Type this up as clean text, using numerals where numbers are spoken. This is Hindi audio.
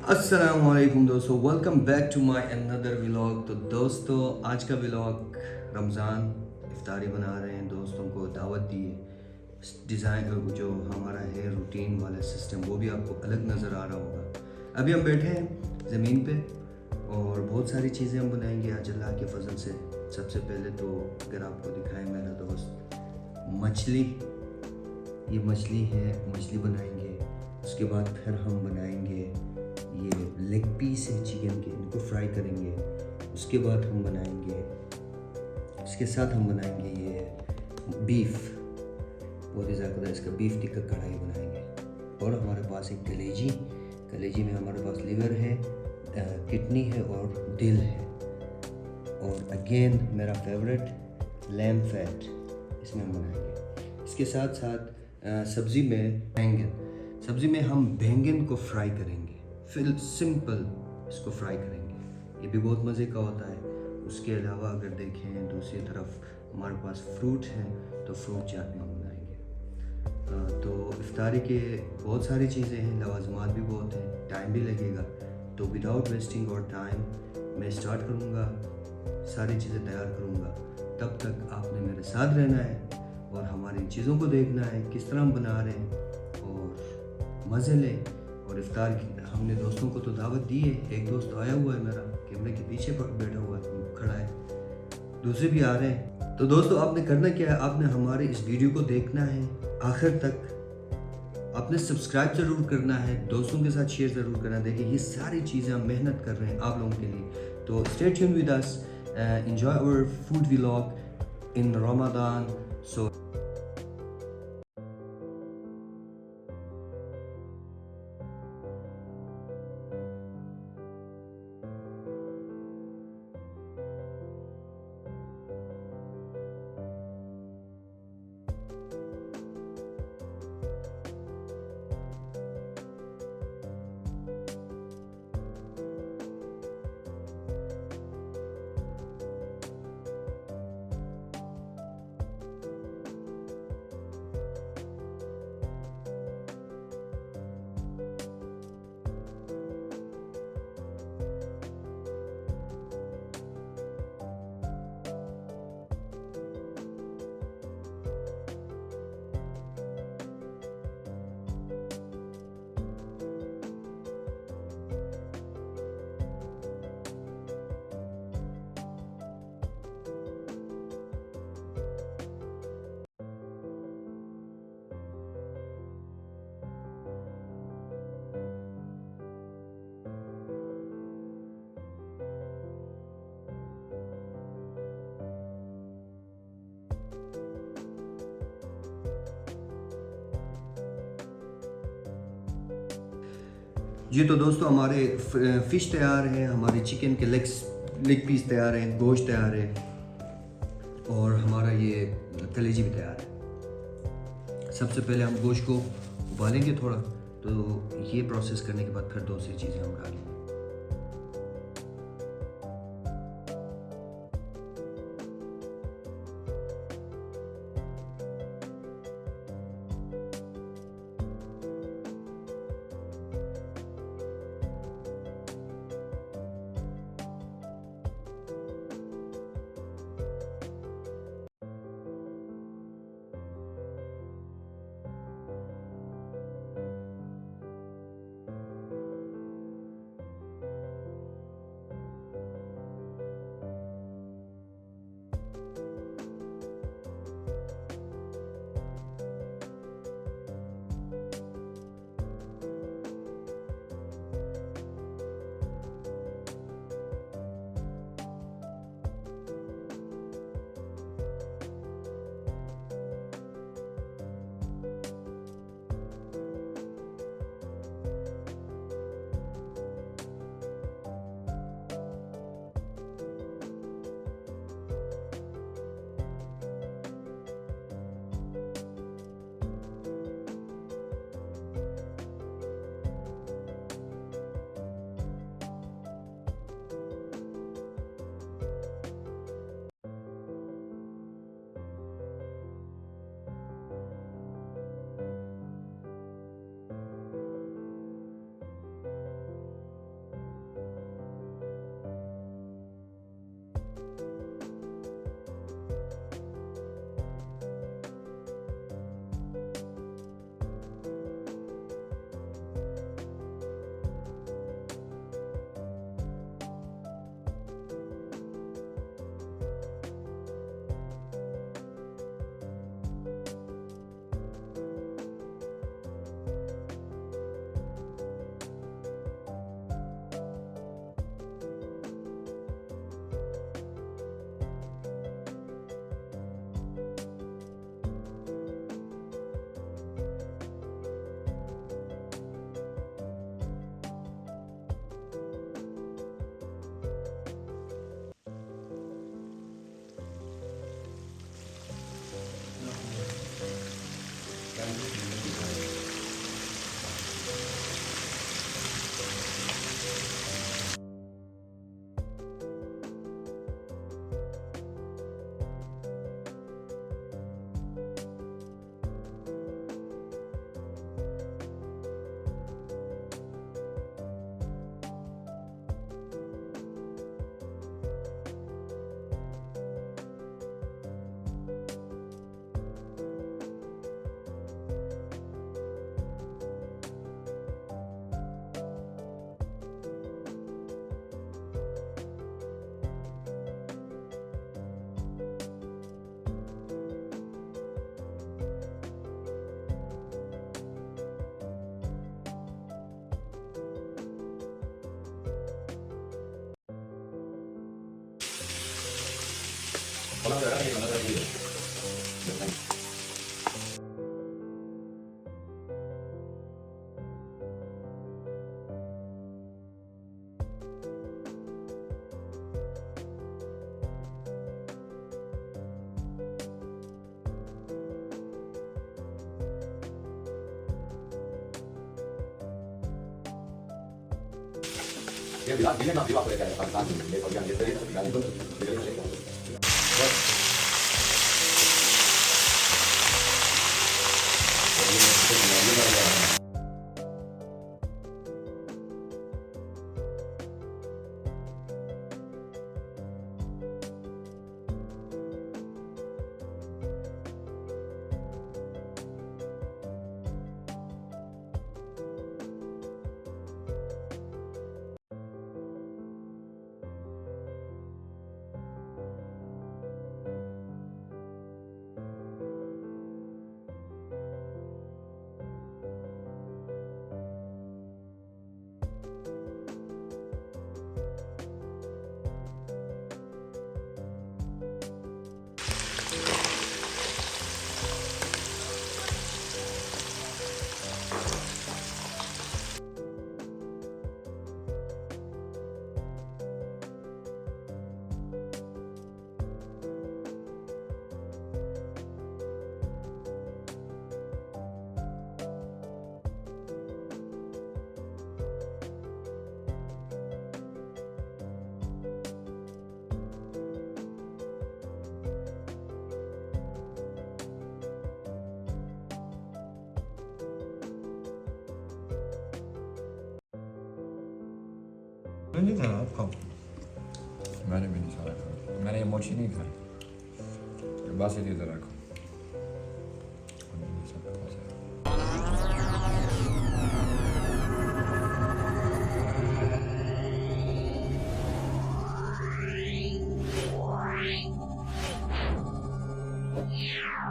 अस्सलामुअलैकुम दोस्तों, welcome back to my another vlog. तो दोस्तों, आज का व्लॉग रमज़ान इफ्तारी बना रहे हैं, दोस्तों को दावत दी है। डिज़ाइन जो हमारा है रूटीन वाला सिस्टम, वो भी आपको अलग नज़र आ रहा होगा। अभी हम बैठे हैं ज़मीन पे और बहुत सारी चीज़ें हम बनाएंगे आज अल्लाह के फजल से। सबसे पहले तो अगर आपको दिखाएं मेरा दोस्त, मछली, ये मछली है, मछली बनाएंगे। उसके बाद फिर हम बनाएंगे ये लेग पीस है चिकन के, इनको फ्राई करेंगे। उसके बाद हम बनाएंगे, इसके साथ हम बनाएंगे ये बीफ, बहुत ही ज़्यादा इसका बीफ टिक्का कढ़ाई बनाएंगे। और हमारे पास एक कलेजी, कलेजी में हमारे पास लिवर है, किडनी है और दिल है। और अगेन मेरा फेवरेट लैम्ब फैट, इसमें हम बनाएंगे। इसके साथ साथ सब्ज़ी में बैंगन, सब्ज़ी में हम बैंगन को फ्राई करेंगे, फिर सिंपल इसको फ्राई करेंगे। ये भी बहुत मज़े का होता है। उसके अलावा अगर देखें दूसरी तरफ हमारे पास फ्रूट हैं, तो फ्रूट चाट भी हम बनाएंगे। तो इफ्तारी के बहुत सारी चीज़ें हैं, लवाजमात भी बहुत हैं, टाइम भी लगेगा। तो विदाउट वेस्टिंग और टाइम मैं स्टार्ट करूँगा, सारी चीज़ें तैयार करूँगा। तब तक आपने मेरे साथ रहना है और हमारी चीज़ों को देखना है किस तरह हम बना रहे हैं और मज़े लें। और इफ्तार की हमने दोस्तों को तो दावत दी है। एक दोस्त आया हुआ है मेरा, कैमरे के पीछे बैठा हुआ है, खड़ा है, दूसरे भी आ रहे हैं। तो दोस्तों, आपने करना क्या है, आपने हमारे इस वीडियो को देखना है आखिर तक। आपने सब्सक्राइब ज़रूर करना है, दोस्तों के साथ शेयर ज़रूर करना। देखिए ये सारी चीज़ें हम मेहनत कर रहे हैं आप लोगों के लिए। तो stay tune with us, enjoy our food vlog in Ramzan. So जी, तो दोस्तों हमारे फ़िश तैयार है, हमारे चिकन के लेग पीस तैयार हैं, गोश्त तैयार है और हमारा ये कलेजी भी तैयार है। सबसे पहले हम गोश्त को उबालेंगे थोड़ा, तो ये प्रोसेस करने के बाद फिर दूसरी चीज़ें हम डालेंगे। Dia bilang, dia memang bilang boleh kayak Pakistan, dia kalau yang dia tadi bilang itu, dia bilang नहीं खाना आप खाओ। मैंने भी नहीं सारा खाया, मैंने ये मोची नहीं खाई, बस ये इधर रखो। Yeah.